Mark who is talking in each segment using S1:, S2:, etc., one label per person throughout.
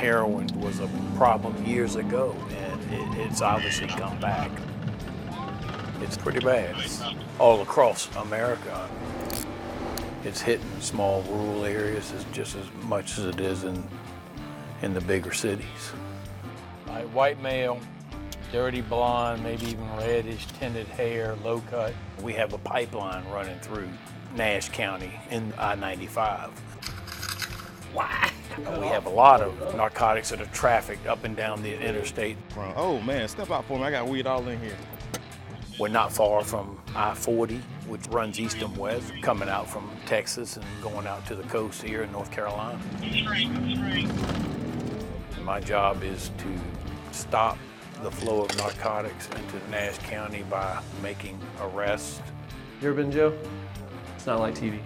S1: Heroin was a problem years ago, and it's obviously come back. It's pretty bad. It's all across America. It's hitting small rural areas just as much as it is in the bigger cities. Like white male, dirty blonde, maybe even reddish tinted hair, low cut. We have a pipeline running through Nash County in I-95. Why? We have a lot of narcotics that are trafficked up and down the interstate.
S2: Oh man, step out for me, I got weed all in here.
S1: We're not far from I-40, which runs east and west, coming out from Texas and going out to the coast here in North Carolina. My job is to stop the flow of narcotics into Nash County by making arrests.
S3: You ever been in jail? It's not like TV.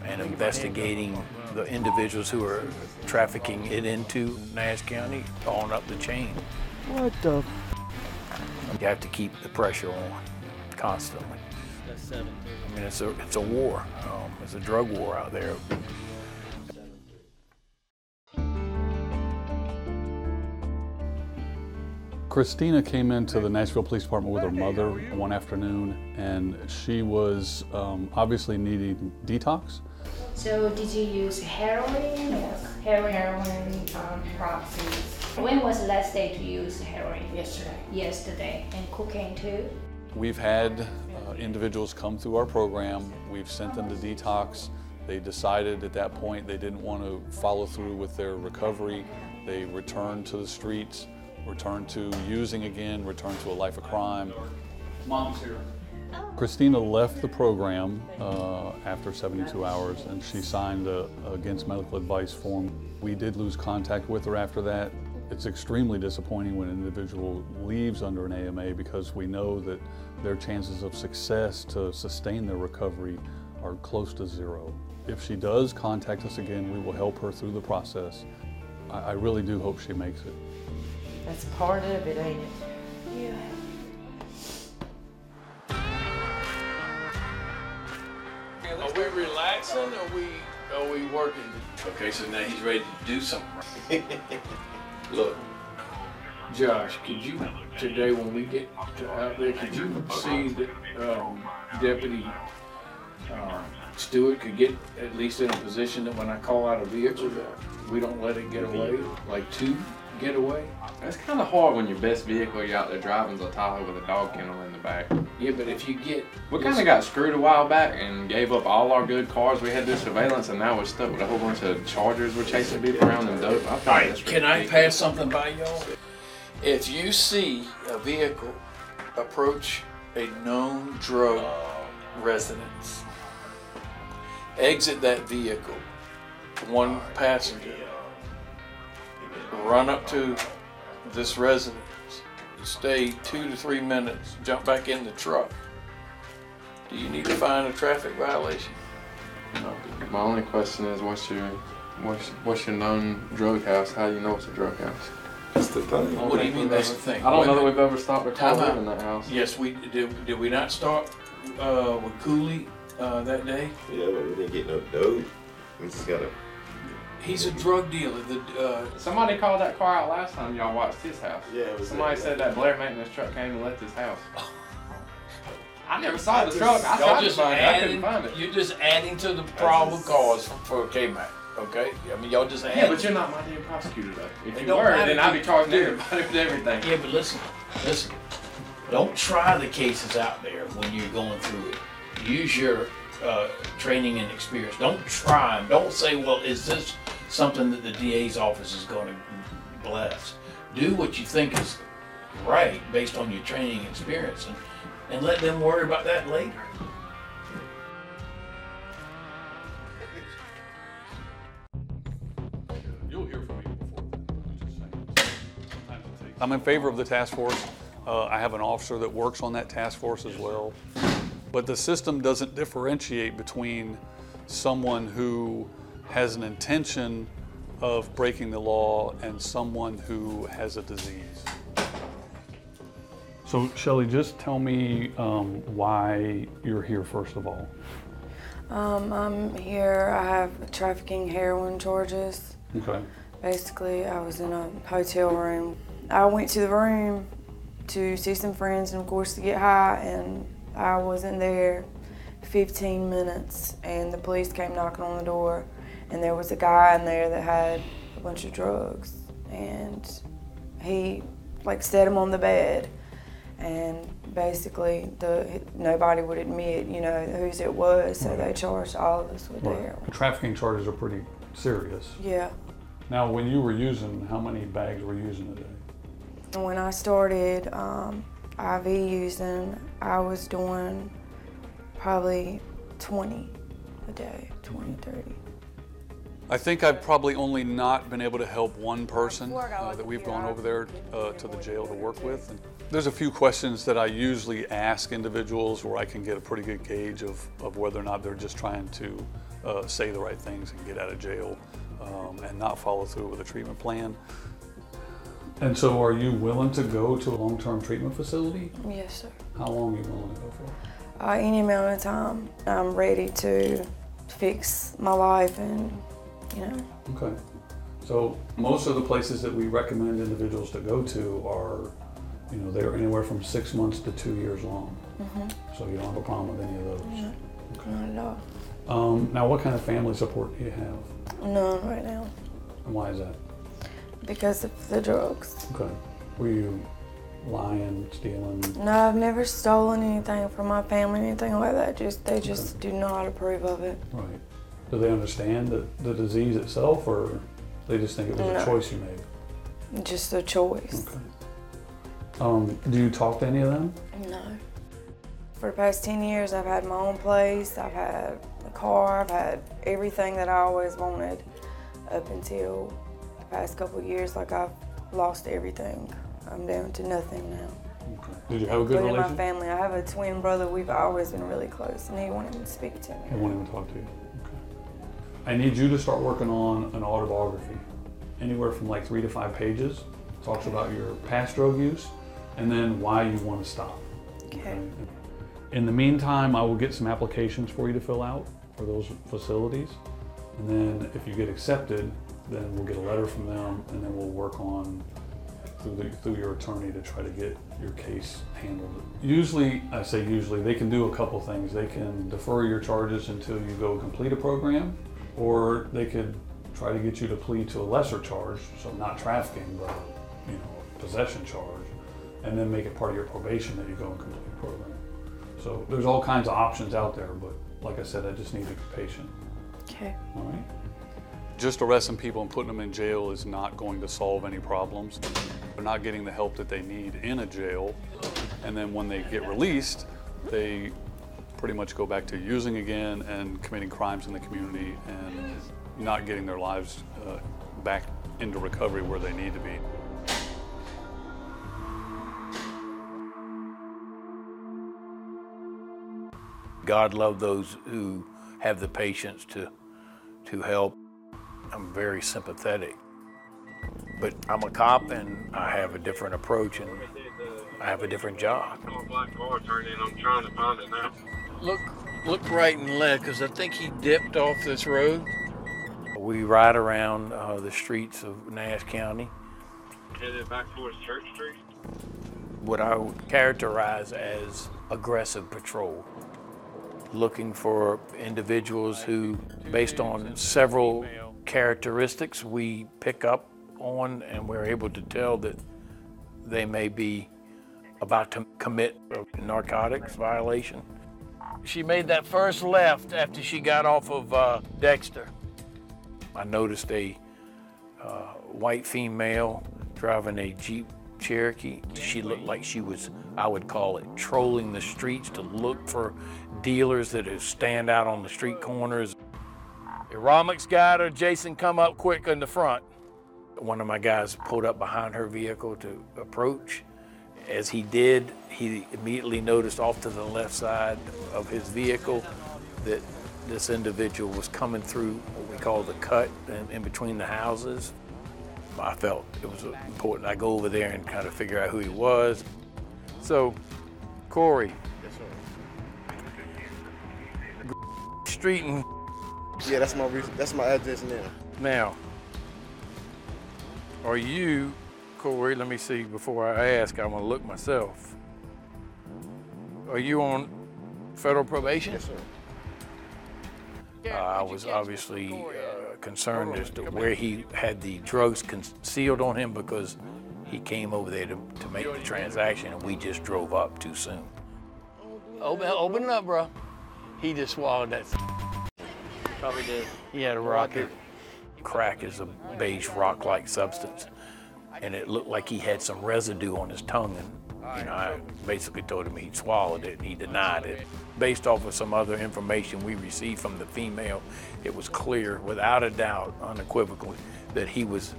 S1: And investigating the individuals who are trafficking it into Nash County on up the chain.
S3: What the?
S1: You have to keep the pressure on constantly. I mean, it's a war. It's a drug war out there.
S4: Christina came into the Nashville Police Department with her mother one afternoon, and she was obviously needing detox.
S5: So did you use heroin or heroin, proxies? When was the last day to use heroin?
S6: Yesterday.
S5: Yesterday. And cocaine too?
S4: We've had individuals come through our program. We've sent them to detox. They decided at that point they didn't want to follow through with their recovery. They returned to the streets, returned to using again, returned to a life of crime. Mom's here. Christina left the program after 72 hours, and she signed a against medical advice form. We did lose contact with her after that. It's extremely disappointing when an individual leaves under an AMA because we know that their chances of success to sustain their recovery are close to zero. If she does contact us again, we will help her through the process. I really do hope she makes it.
S6: That's part of it, ain't it?
S5: Yeah.
S1: Are we relaxing or are we working? Okay, so now he's ready to do something. Look, Josh, could you, today when we get out there, could you see that Deputy Stewart could get at least in a position that when I call out a vehicle that we don't let it get away, like two get away?
S7: It's kind of hard when your best vehicle you're out there driving is a Tahoe with a dog kennel in the back.
S1: Yeah, but if you get...
S7: We kind of got screwed a while back and gave up all our good cars. We had this surveillance and now we're stuck with a whole bunch of Chargers we're chasing people around and dope.
S1: All right, can I pass something by y'all? If you see a vehicle approach a known drug residence, exit that vehicle, one passenger, run up to this residence, stay 2 to 3 minutes, jump back in the truck. Do you need to find a traffic violation?
S7: No. My only question is, what's your known drug house? How do you know it's a drug house?
S2: That's the thing.
S1: What do you mean that's the thing?
S7: I don't know that we've ever stopped a car in that house.
S1: Yes, we did. Did we not start with Cooley that day?
S2: Yeah, but we didn't get no dope. We just got a...
S1: He's a drug dealer.
S7: Somebody called that car out last time y'all watched his house.
S2: Yeah, it was
S7: somebody said that Blair maintenance truck came and left his house. I never saw the truck. I tried to find it. I couldn't find it.
S1: You're just adding to the probable cause for K-Mac, okay? I mean, y'all just adding.
S7: Yeah, but you're not my damn prosecutor, though. If you were, then I'd be charging everybody with everything.
S1: Yeah, but listen. Don't try the cases out there when you're going through it. Use your training and experience. Don't try them. Don't say, well, is this something that the DA's office is going to bless? Do what you think is right based on your training and experience, and let them worry about that later.
S4: You'll hear from me before then. I'm in favor of the task force. I have an officer that works on that task force as well. But the system doesn't differentiate between someone who has an intention of breaking the law and someone who has a disease. So Shelley, just tell me why you're here first of all.
S6: I'm here, I have trafficking heroin charges.
S4: Okay.
S6: Basically, I was in a hotel room. I went to the room to see some friends and, of course, to get high, and I wasn't there 15 minutes, and the police came knocking on the door, and there was a guy in there that had a bunch of drugs, and he, like, set him on the bed, and basically nobody would admit, you know, whose it was, so they charged all of us with the heroin.
S4: Trafficking charges are pretty serious.
S6: Yeah.
S4: Now, when you were using, how many bags were you using a day?
S6: When I started IV using, I was doing probably 20 a day, 20, 30.
S4: I think I've probably only not been able to help one person that we've gone over there to the jail to work with. And there's a few questions that I usually ask individuals where I can get a pretty good gauge of whether or not they're just trying to say the right things and get out of jail and not follow through with a treatment plan. And so are you willing to go to a long-term treatment facility?
S6: Yes, sir.
S4: How long are you willing to go for?
S6: Any amount of time. I'm ready to fix my life and, you know.
S4: Okay. So most of the places that we recommend individuals to go to are, you know, they're anywhere from 6 months to 2 years long. So you don't have a problem with any of those?
S6: No,
S4: okay.
S6: Not at all.
S4: Now, what kind of family support do you have?
S6: None right now.
S4: And why is that?
S6: Because of the drugs.
S4: Okay. Were you lying, stealing?
S6: No, I've never stolen anything from my family, anything like that. They just do not approve of it.
S4: Right. Do they understand the disease itself, or they just think it was a choice you made?
S6: Just a choice.
S4: Okay. Do you talk to any of them?
S6: No. For the past 10 years, I've had my own place, I've had a car, I've had everything that I always wanted up until the past couple of years. Like, I've lost everything. I'm down to nothing now.
S4: Okay. Did you have a good
S6: Including
S4: relationship?
S6: my family. I have a twin brother. We've always been really close, and he wanted to speak to me.
S4: He won't even talk to you. Okay. I need you to start working on an autobiography. Anywhere from like 3 to 5 pages. Talks about your past drug use and then why you want to stop.
S6: Okay.
S4: In the meantime, I will get some applications for you to fill out for those facilities. And then if you get accepted, then we'll get a letter from them, and then we'll work on through your attorney to try to get your case handled. Usually, I say usually, they can do a couple things. They can defer your charges until you go complete a program, or they could try to get you to plead to a lesser charge, so not trafficking, but possession charge, and then make it part of your probation that you go and complete the program. So there's all kinds of options out there, but like I said, I just need to be patient.
S6: Okay.
S4: All right? Just arresting people and putting them in jail is not going to solve any problems. They're not getting the help that they need in a jail, and then when they get released, they pretty much go back to using again and committing crimes in the community and not getting their lives back into recovery where they need to be.
S1: God love those who have the patience to help. I'm very sympathetic, but I'm a cop and I have a different approach and I have a different job.
S8: Black car turned in. I'm trying to find it now.
S1: Look right and left, because I think he dipped off this road. We ride around the streets of Nash County.
S8: Headed back towards Church Street.
S1: What I would characterize as aggressive patrol. Looking for individuals who, based on several characteristics we pick up on, and we're able to tell that they may be about to commit a narcotics violation. She made that first left after she got off of Dexter. I noticed a white female driving a Jeep Cherokee. She looked like she was, I would call it, trolling the streets to look for dealers that stand out on the street corners. Ramek's got her. Jason, come up quick in the front. One of my guys pulled up behind her vehicle to approach. As he did, he immediately noticed off to the left side of his vehicle that this individual was coming through what we call the cut in between the houses. I felt it was important I go over there and kind of figure out who he was. So, Corey.
S2: Yes, sir.
S1: Street and
S2: Yeah, that's my address now.
S1: now, Are you, Corey, let me see, before I ask, I'm gonna look myself. Are you on federal probation?
S2: Yes, sir.
S1: I was obviously concerned as to where he had the drugs concealed on him because he came over there to make the transaction and we just drove up too soon. Open it up, bro. He just swallowed that.
S3: Probably did.
S1: He had a rocket. Crack is a beige rock-like substance, and it looked like he had some residue on his tongue. And I basically told him he swallowed it. He denied it. Based off of some other information we received from the female, it was clear, without a doubt, unequivocally, that he was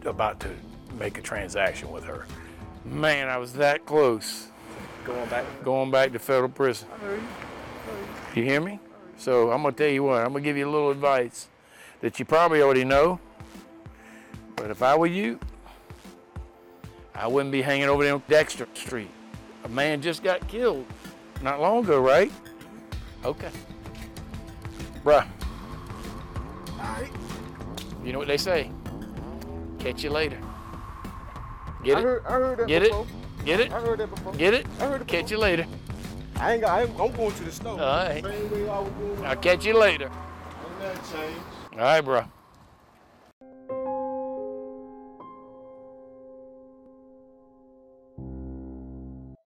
S1: about to make a transaction with her. Man, I was that close. Going back to federal prison.
S3: I heard you.
S1: You hear me? So I'm gonna tell you what, I'm gonna give you a little advice that you probably already know, but if I were you, I wouldn't be hanging over there on Dexter Street. A man just got killed not long ago, right? Okay. Bruh. You know what they say? Catch you later. Get it?
S2: I heard that
S1: Get
S2: before.
S1: it? Get it?
S2: I heard that before.
S1: Get it?
S2: I heard it
S1: Catch you later.
S2: I'm going to the store.
S1: All right.
S2: Same way I was doing.
S1: I'll catch you later.
S2: Ain't that changed.
S1: All right, bro.